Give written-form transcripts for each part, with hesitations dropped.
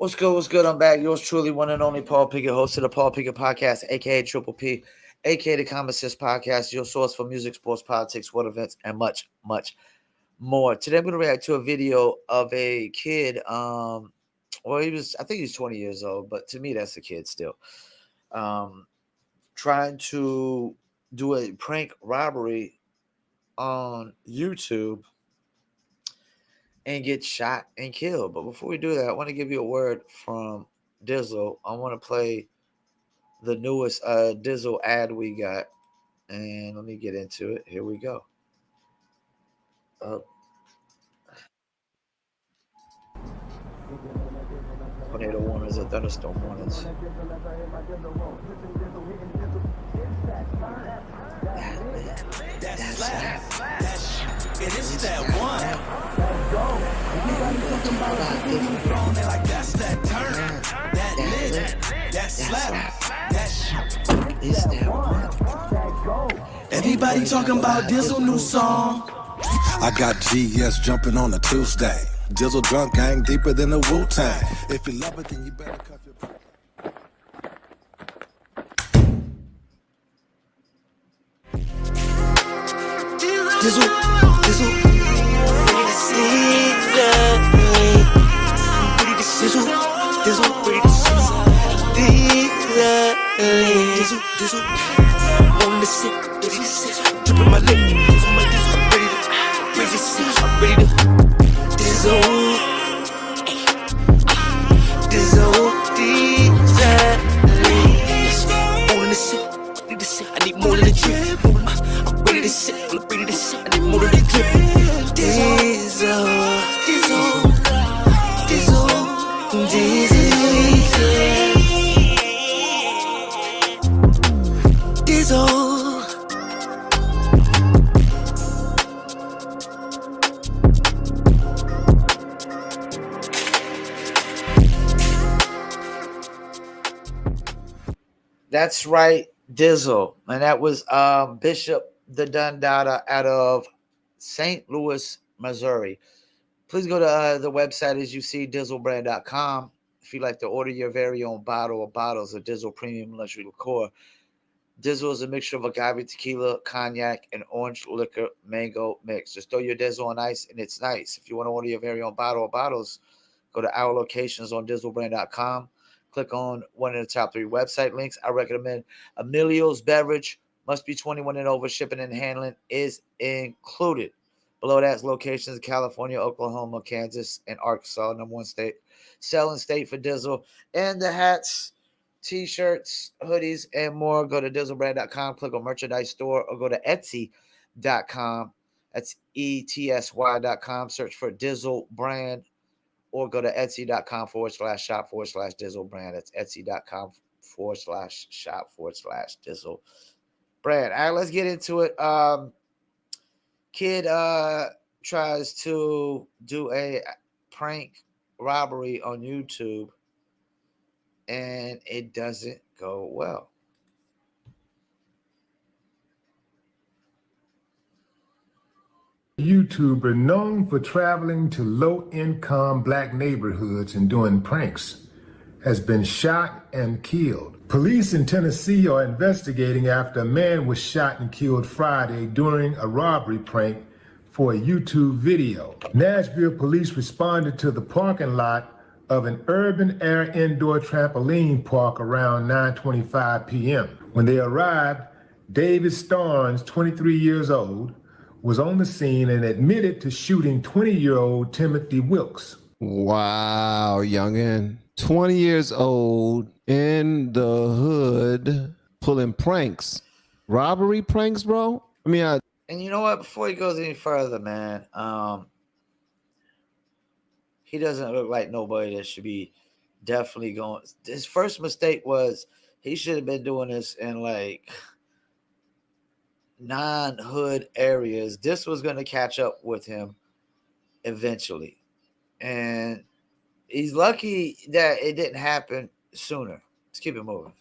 What's good? What's good? I'm back. Yours truly, one and only Paul Pickett, host of the Paul Pickett Podcast, aka Triple P, aka the Common Sense Podcast, your source for music, sports, politics, world events, and much, much more. Today, I'm going to react to a video of a kid. I think he's 20 years old, but to me, that's a kid still. Trying to do a prank robbery on YouTube and get shot and killed. But before we do that, I want to give you a word from Dizzle. I want to play the newest Dizzle ad we got, and let me get into it. Here we go. Tornado warnings and thunderstorm warnings. It is that one. Like that's that turn, that lit, that slap, that shit. It's that one. Everybody talking about Dizzle new song. I got GS jumping on a Tuesday. Dizzle drunk gang deeper than the Wu-Tang. If you love it, then you better cuff your. Dizzle, ready to see that. Ready to sizzle, Dizzle, ready to sizzle. Dizzle, wanting to sit, ready to sizzle. Dripping my lip, using my Dizzle, ready to sizzle, ready to Dizzle, wanting to sit, ready to sit. I need more than a drip. I'm ready to sit, I'm ready to sit. I need more than a drip. Dizzle. That's right, Dizzle. And that was Bishop the Dundada out of St. Louis, Missouri. Please go to the website as you see, dizzlebrand.com. If you'd like to order your very own bottle or bottles of Dizzle Premium Luxury Liqueur. Dizzle is a mixture of agave tequila, cognac, and orange liquor mango mix. Just throw your Dizzle on ice and it's nice. If you want to order your very own bottle or bottles, go to our locations on dizzlebrand.com. Click on one of the top 3 website links. I recommend Emilio's Beverage. Must be 21 and over. Shipping and handling is included. Below that's locations in California, Oklahoma, Kansas, and Arkansas, #1 state. Selling state for Dizzle. And the hats, t-shirts, hoodies, and more. Go to dizzlebrand.com. Click on merchandise store or go to etsy.com. That's ETSY.com. Search for Dizzle Brand. Or go to etsy.com/shop/Dizzle Brand. That's etsy.com/shop/Dizzle Brand. All right, let's get into it. Kid tries to do a prank robbery on YouTube, and it doesn't go well. YouTuber known for traveling to low-income black neighborhoods and doing pranks has been shot and killed. Police in Tennessee are investigating after a man was shot and killed Friday during a robbery prank for a YouTube video. Nashville police responded to the parking lot of an urban air indoor trampoline park around 9:25 p.m. When they arrived, David Starnes, 23 years old, was on the scene and admitted to shooting 20-year-old Timothy Wilkes. Wow, youngin'. 20 years old, in the hood, pulling pranks. Robbery pranks, bro? And you know what? Before he goes any further, man, he doesn't look like nobody that should be definitely going. His first mistake was he should have been doing this in like non-hood areas. This was going to catch up with him eventually. And he's lucky that it didn't happen sooner. Let's keep it moving.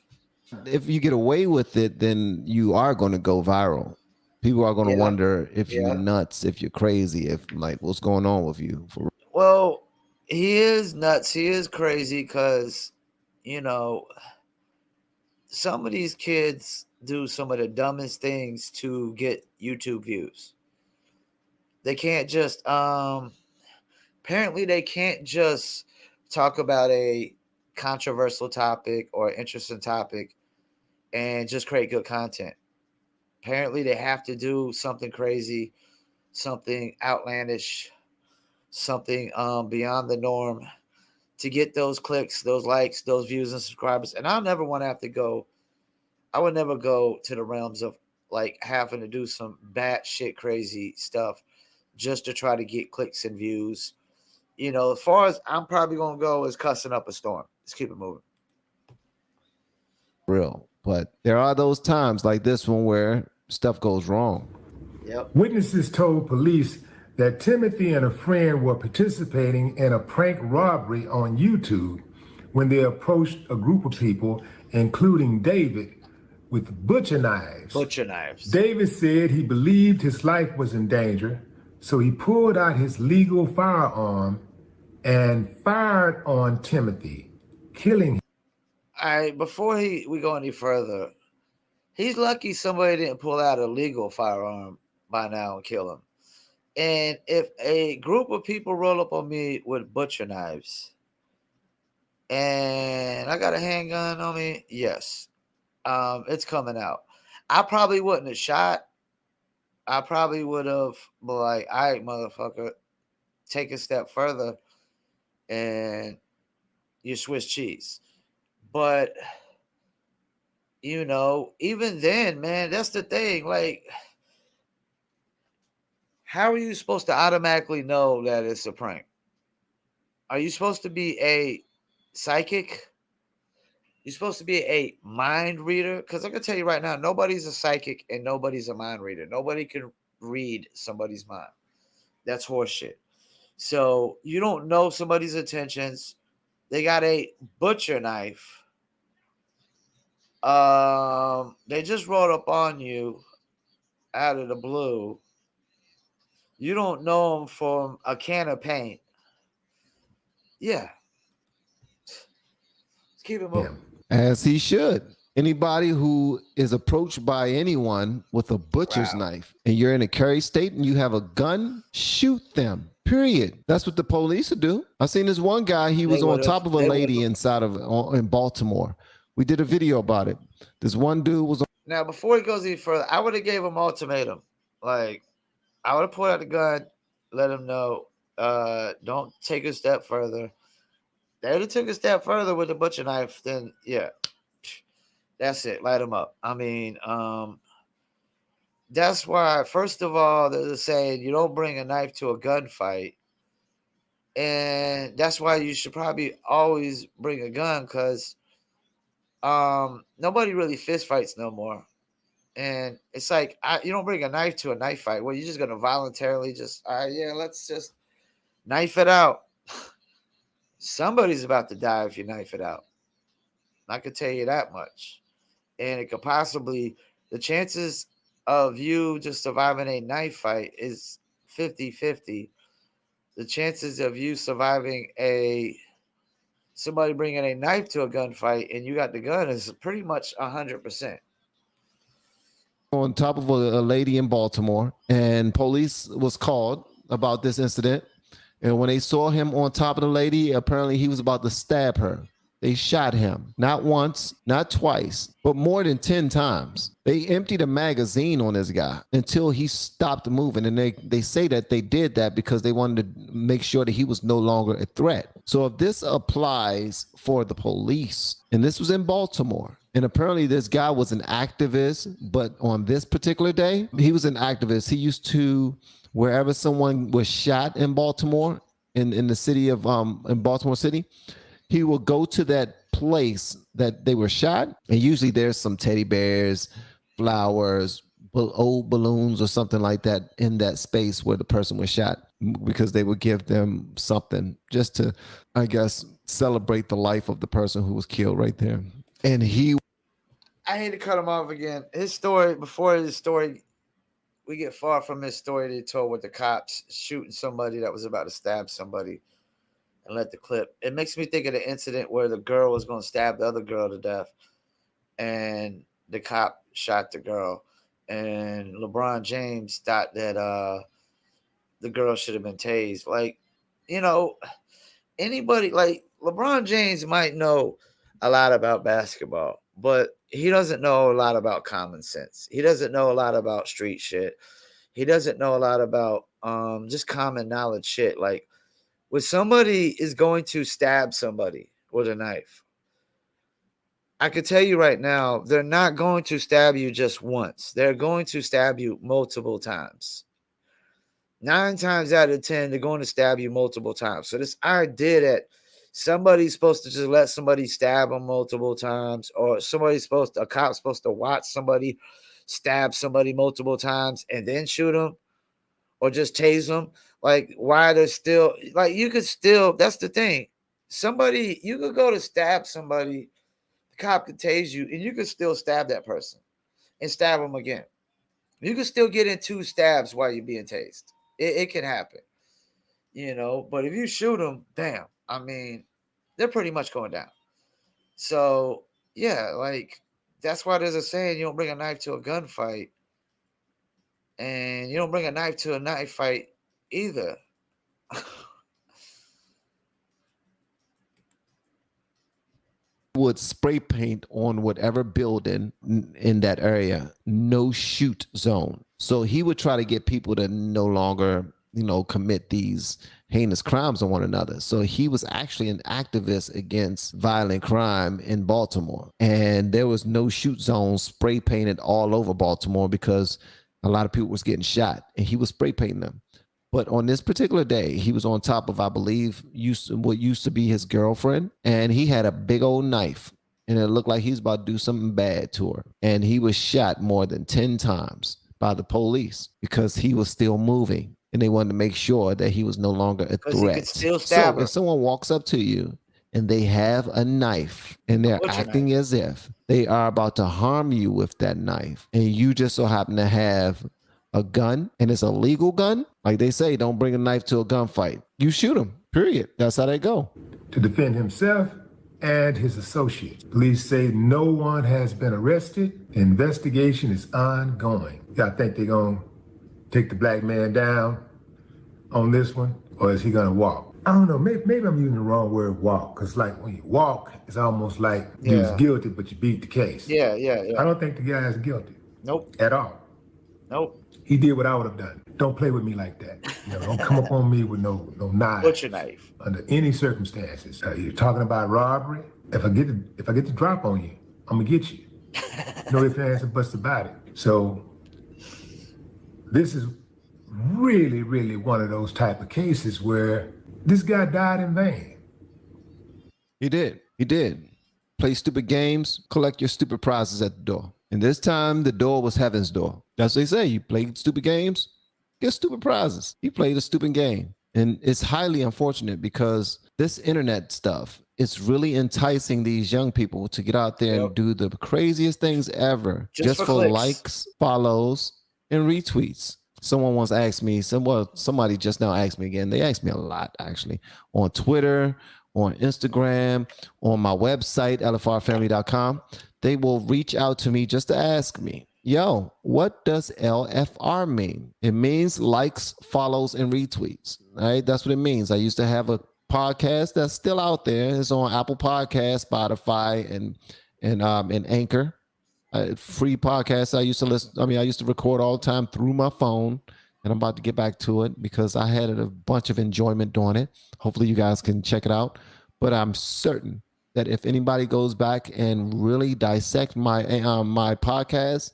If you get away with it, then you are going to go viral. People are going to wonder if you're nuts, if you're crazy, if like what's going on with you. Well, He is nuts. He is crazy because, you know, some of these kids do some of the dumbest things to get YouTube views. They can't just apparently they can't just talk about a controversial topic or interesting topic and just create good content. Apparently they have to do something crazy, something outlandish, something beyond the norm to get those clicks, those likes, those views and subscribers. And I'll never want to have to go. I would never go to the realms of like having to do some batshit crazy stuff just to try to get clicks and views. You know, as far as I'm probably gonna go is cussing up a storm. Let's keep it moving. Real. But there are those times like this one where stuff goes wrong. Yep. Witnesses told police that Timothy and a friend were participating in a prank robbery on YouTube when they approached a group of people, including David, with butcher knives. Butcher knives. David said he believed his life was in danger, so he pulled out his legal firearm and fired on Timothy, killing him. All right, before we go any further, he's lucky somebody didn't pull out a legal firearm by now and kill him. And if a group of people roll up on me with butcher knives and I got a handgun on me, yes, it's coming out. I probably wouldn't have shot. I probably would have been like, all right, motherfucker, take a step further and you Swiss cheese. But, you know, even then, man, that's the thing. Like, how are you supposed to automatically know that it's a prank? Are you supposed to be a psychic? You're supposed to be a mind reader? Because I can tell you right now, nobody's a psychic and nobody's a mind reader. Nobody can read somebody's mind. That's horseshit. So you don't know somebody's intentions. They got a butcher knife. They just rolled up on you out of the blue. You don't know them from a can of paint. Yeah. Let's keep it moving. As he should. Anybody who is approached by anyone with a butcher's knife and you're in a carry state and you have a gun, shoot them. Period. That's what the police would do. I seen this one guy, he was on top of a lady in Baltimore. We did a video about it. This one dude was on. Now, before he goes any further, I would have gave him ultimatum. Like, I would have pulled out the gun, let him know, don't take a step further. They would have took a step further with the butcher knife, then yeah. That's it. Light him up. I mean, that's why, first of all, they're saying you don't bring a knife to a gunfight. And that's why you should probably always bring a gun because nobody really fist fights no more. And it's like, you don't bring a knife to a knife fight. Well, you're just going to voluntarily just, yeah, let's just knife it out. Somebody's about to die if you knife it out. I could tell you that much. And it could possibly, the chances of you just surviving a knife fight is 50-50. The chances of you surviving somebody bringing a knife to a gunfight and you got the gun is pretty much 100%. On top of a lady in Baltimore, and police was called about this incident. And when they saw him on top of the lady, apparently he was about to stab her. They shot him, not once, not twice, but more than 10 times. They emptied a magazine on this guy until he stopped moving. And they say that they did that because they wanted to make sure that he was no longer a threat. So if this applies for the police, and this was in Baltimore, and apparently this guy was an activist, but on this particular day, he was an activist. He used to, wherever someone was shot in Baltimore, in the city of, in Baltimore City, he will go to that place that they were shot. And usually there's some teddy bears, flowers, old balloons or something like that in that space where the person was shot, because they would give them something just to, I guess, celebrate the life of the person who was killed right there. And I hate to cut him off again. His story, before his story, we get far from his story that he told with the cops shooting somebody that was about to stab somebody. and let the clip. It makes me think of the incident where the girl was going to stab the other girl to death, and the cop shot the girl, and LeBron James thought that the girl should have been tased. Like, you know, anybody like LeBron James might know a lot about basketball, but he doesn't know a lot about common sense. He doesn't know a lot about street shit. He doesn't know a lot about just common knowledge shit. Like when somebody is going to stab somebody with a knife, I could tell you right now, they're not going to stab you just once. They're going to stab you multiple times. 9 times out of 10, they're going to stab you multiple times. So this idea that somebody's supposed to just let somebody stab them multiple times, or a cop's supposed to watch somebody stab somebody multiple times and then shoot them, or just tase them. Like, why they're still like, you could still, that's the thing. You could go to stab somebody, the cop could tase you, and you could still stab that person and stab them again. You could still get in 2 stabs while you're being tased. It can happen, but if you shoot them, damn, I mean, they're pretty much going down. So, yeah, like, that's why there's a saying, you don't bring a knife to a gunfight, and you don't bring a knife to a knife fight either. Would spray paint on whatever building in that area, no shoot zone. So he would try to get people to no longer, commit these heinous crimes on one another. So he was actually an activist against violent crime in Baltimore. And there was no shoot zones spray painted all over Baltimore because a lot of people was getting shot, and he was spray painting them. But on this particular day, he was on top of, I believe, what used to be his girlfriend, and he had a big old knife, and it looked like he was about to do something bad to her. And he was shot more than 10 times by the police because he was still moving, and they wanted to make sure that he was no longer a Because he could threat. still stab So her. if someone walks up to you and they have a knife and they're butcher acting knife. as if they are about to harm you with that knife, and you just so happen to have a gun, and it's a legal gun, like they say, don't bring a knife to a gunfight. You shoot them, period. That's how they go. To defend himself and his associates. Police say no one has been arrested. The investigation is ongoing. Y'all think they're going to take the black man down on this one, or is he going to walk? I don't know. Maybe I'm using the wrong word, walk, because like when you walk, it's almost like you're guilty, but you beat the case. Yeah. I don't think the guy is guilty. Nope. At all. Nope. He did what I would have done. Don't play with me like that. Don't come up on me with no knife. Butcher knife. Under any circumstances. You're talking about robbery. If I get the drop on you, I'm gonna get you. No ifs, ands, or buts about it. So this is really, really one of those type of cases where this guy died in vain. He did. Play stupid games, collect your stupid prizes at the door. And this time, the door was heaven's door. That's what they say. You play stupid games, get stupid prizes. He played a stupid game. And it's highly unfortunate because this internet stuff is really enticing these young people to get out there and do the craziest things ever just for likes, follows, and retweets. Someone once asked me, somebody just now asked me again. They asked me a lot, actually, on Twitter, on Instagram, on my website, lfrfamily.com. They will reach out to me just to ask me, yo, what does LFR mean? It means likes, follows, and retweets, right? That's what it means. I used to have a podcast that's still out there. It's on Apple Podcasts, Spotify, and Anchor. Free podcasts I used to listen. I used to record all the time through my phone, and I'm about to get back to it because I had a bunch of enjoyment doing it. Hopefully you guys can check it out. But I'm certain that if anybody goes back and really dissect my podcast,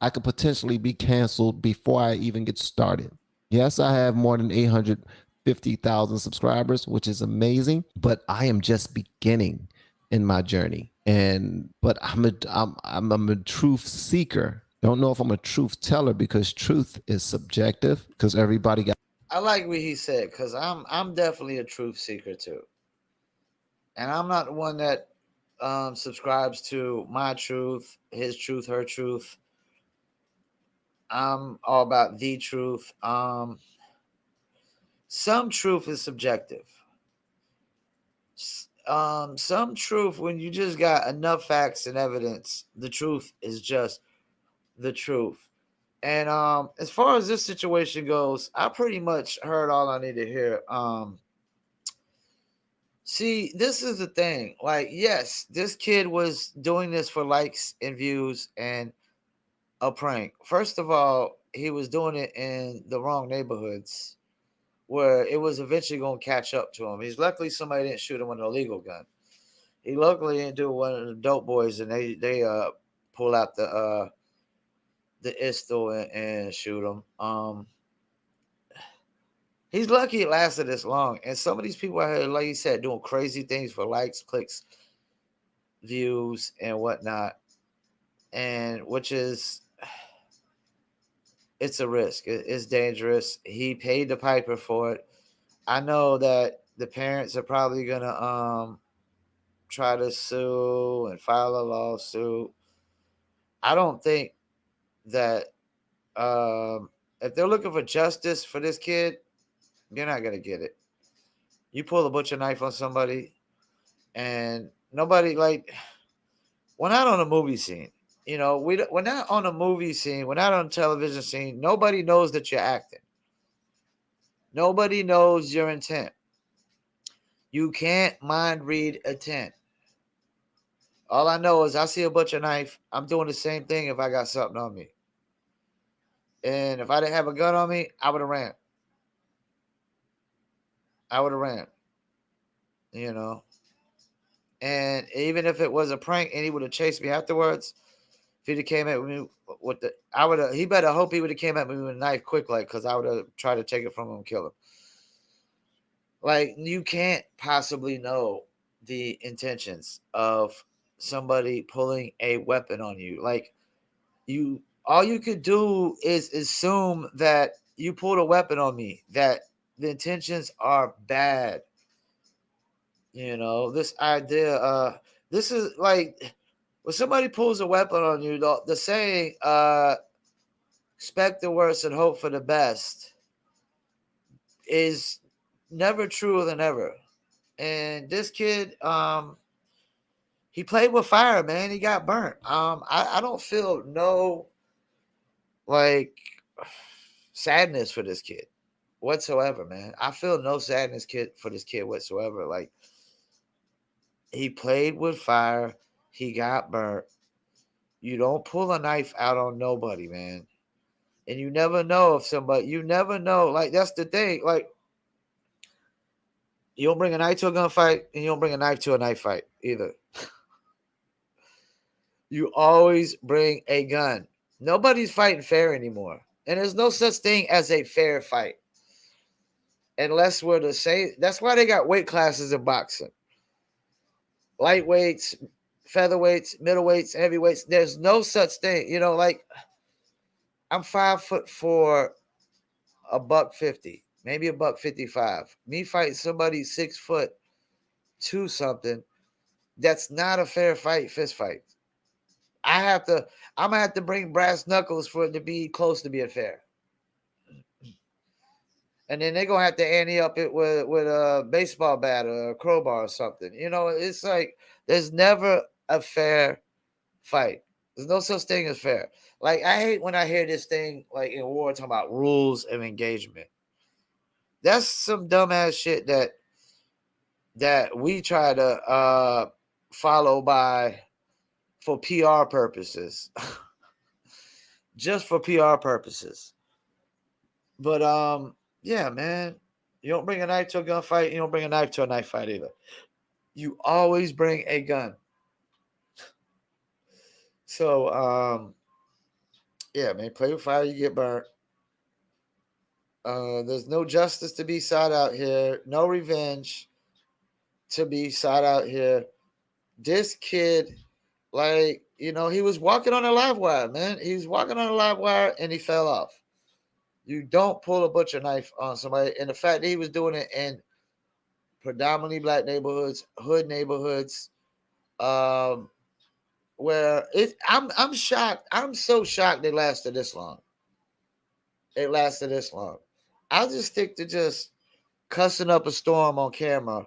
I could potentially be canceled before I even get started. Yes, I have more than 850,000 subscribers, which is amazing, but I am just beginning in my journey. But I'm a truth seeker. Don't know if I'm a truth teller because truth is subjective because everybody got. I like what he said because I'm definitely a truth seeker too. And I'm not the one that subscribes to my truth, his truth, her truth. I'm all about the truth. Some truth is subjective. Some truth, when you just got enough facts and evidence, the truth is just the truth. And as far as this situation goes, I pretty much heard all I need to hear. See, this is the thing. Like, yes, this kid was doing this for likes and views and a prank. First of all, he was doing it in the wrong neighborhoods where it was eventually going to catch up to him. He's luckily somebody didn't shoot him with an illegal gun. He luckily didn't do one of the dope boys, and they pull out the pistol and shoot him. He's lucky it lasted this long. And some of these people out here, like you said, doing crazy things for likes, clicks, views, and whatnot. And which is, it's a risk. It's dangerous. He paid the piper for it. I know that the parents are probably gonna try to sue and file a lawsuit. I don't think that if they're looking for justice for this kid, you're not gonna get it. You pull a butcher knife on somebody, and nobody like we're not on a movie scene. You know, we're not on a movie scene. We're not on a television scene. Nobody knows that you're acting. Nobody knows your intent. You can't mind read intent. All I know is I see a butcher knife. I'm doing the same thing if I got something on me. And if I didn't have a gun on me, I would have ran. I would have ran. You know. And even if it was a prank and he would have chased me afterwards, if he'd have came at me with the, I would have, he better hope he would have came at me with a knife quick, like, because I would have tried to take it from him and kill him. Like, you can't possibly know the intentions of somebody pulling a weapon on you. Like, all you could do is assume that you pulled a weapon on me, that the intentions are bad. You know, this idea, this is like when somebody pulls a weapon on you, the saying, expect the worst and hope for the best, is never truer than ever. And this kid, he played with fire, man. He got burnt. I don't feel no like sadness for this kid whatsoever, man. I feel no sadness for this kid whatsoever. Like, he played with fire. He got burnt. You don't pull a knife out on nobody, man. And you never know if somebody, you never know. Like, that's the thing. Like, you don't bring a knife to a gunfight, and you don't bring a knife to a knife fight either. You always bring a gun. Nobody's fighting fair anymore. And there's no such thing as a fair fight. Unless we're the same. That's why they got weight classes in boxing. Lightweights, featherweights, middleweights, heavyweights. There's no such thing. You know, like, I'm 5'4", $150, maybe $155. Me fighting somebody 6'2" something. That's not a fair fight, fist fight. I'm gonna have to bring brass knuckles for it to be close to being fair. And then they're gonna have to ante up it with a baseball bat or a crowbar or something. You know, it's like there's never a fair fight. There's no such thing as fair. Like, I hate when I hear this thing like in war talking about rules of engagement. That's some dumbass shit that we try to follow by for PR purposes. Just for PR purposes. But yeah, man. You don't bring a knife to a gunfight, you don't bring a knife to a knife fight either. You always bring a gun. So yeah, man, play with fire, you get burnt. There's no justice to be sought out here, no revenge to be sought out here. This kid, like, you know, he was walking on a live wire, man. He was walking on a live wire and he fell off. You don't pull a butcher knife on somebody. And the fact that he was doing it in predominantly black neighborhoods, hood neighborhoods, where I'm shocked. I'm so shocked it lasted this long. It lasted this long. I'll just stick to just cussing up a storm on camera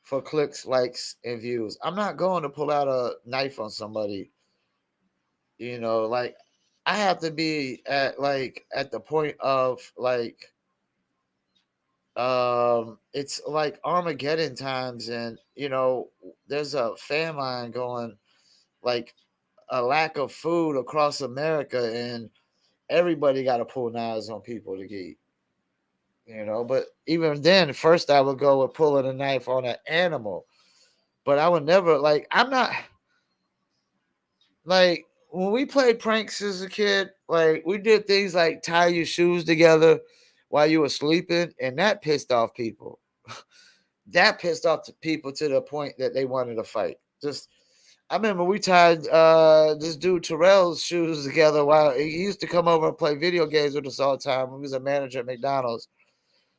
for clicks, likes, and views. I'm not going to pull out a knife on somebody. Like I have to be at the point of it's like Armageddon times, and there's a famine going, like a lack of food across America, and everybody got to pull knives on people to eat. But even then, first I would go with pulling a knife on an animal, but I would never I'm not like when we played pranks as a kid, like we did things like tie your shoes together while you were sleeping, and that pissed off people. That pissed off people to the point that they wanted to fight. Just I remember we tied this dude Terrell's shoes together while he used to come over and play video games with us all the time. He was a manager at McDonald's,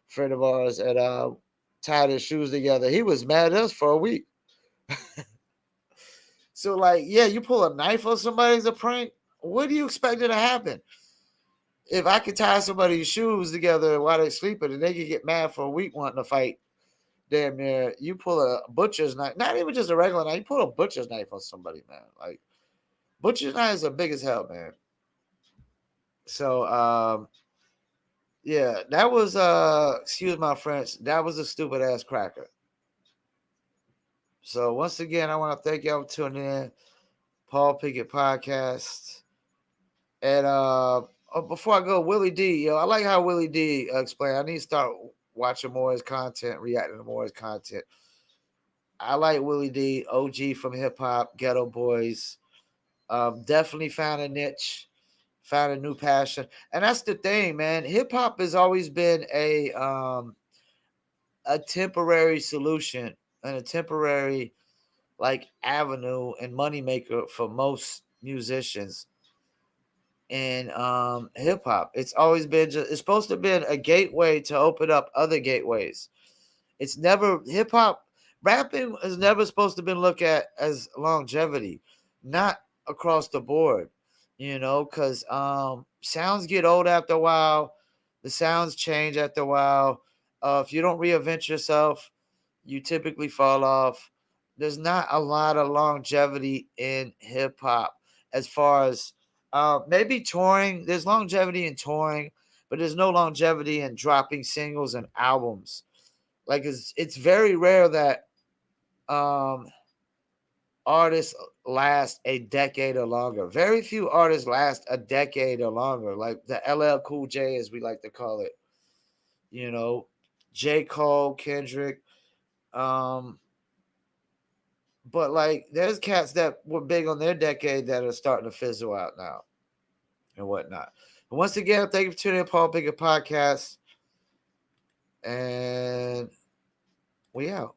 friend of ours, and tied his shoes together. He was mad at us for a week. So, yeah, you pull a knife on somebody as a prank. What do you expect to happen? If I could tie somebody's shoes together while they're sleeping and they could get mad for a week wanting to fight, damn near, you pull a butcher's knife, not even just a regular knife, you pull a butcher's knife on somebody, man. Like, butcher's knives are big as hell, man. So, yeah, that was, excuse my French, that was a stupid ass cracker. So, once again, I want to thank y'all for tuning in. Paul Pickett Podcast. And before I go, Willie D, I like how Willie D explained. I need to start watching more of his content, reacting to more of his content. I like Willie D, OG from hip hop, Ghetto Boys. Definitely found a niche, found a new passion, and that's the thing, man. Hip hop has always been a temporary solution and a temporary avenue and moneymaker for most musicians in hip hop. It's always been it's supposed to be a gateway to open up other gateways. It's never hip hop rapping is never supposed to be looked at as longevity, not across the board, because sounds get old after a while, the sounds change after a while. If you don't reinvent yourself, you typically fall off. There's not a lot of longevity in hip hop as far as maybe touring. There's longevity in touring, but there's no longevity in dropping singles and albums. Like it's very rare that artists last a decade or longer. Very few artists last a decade or longer, like the LL Cool J, as we like to call it. J. Cole, Kendrick. But there's cats that were big on their decade that are starting to fizzle out now and whatnot. And once again, thank you for tuning in to Paul Pickett Podcast. And we out.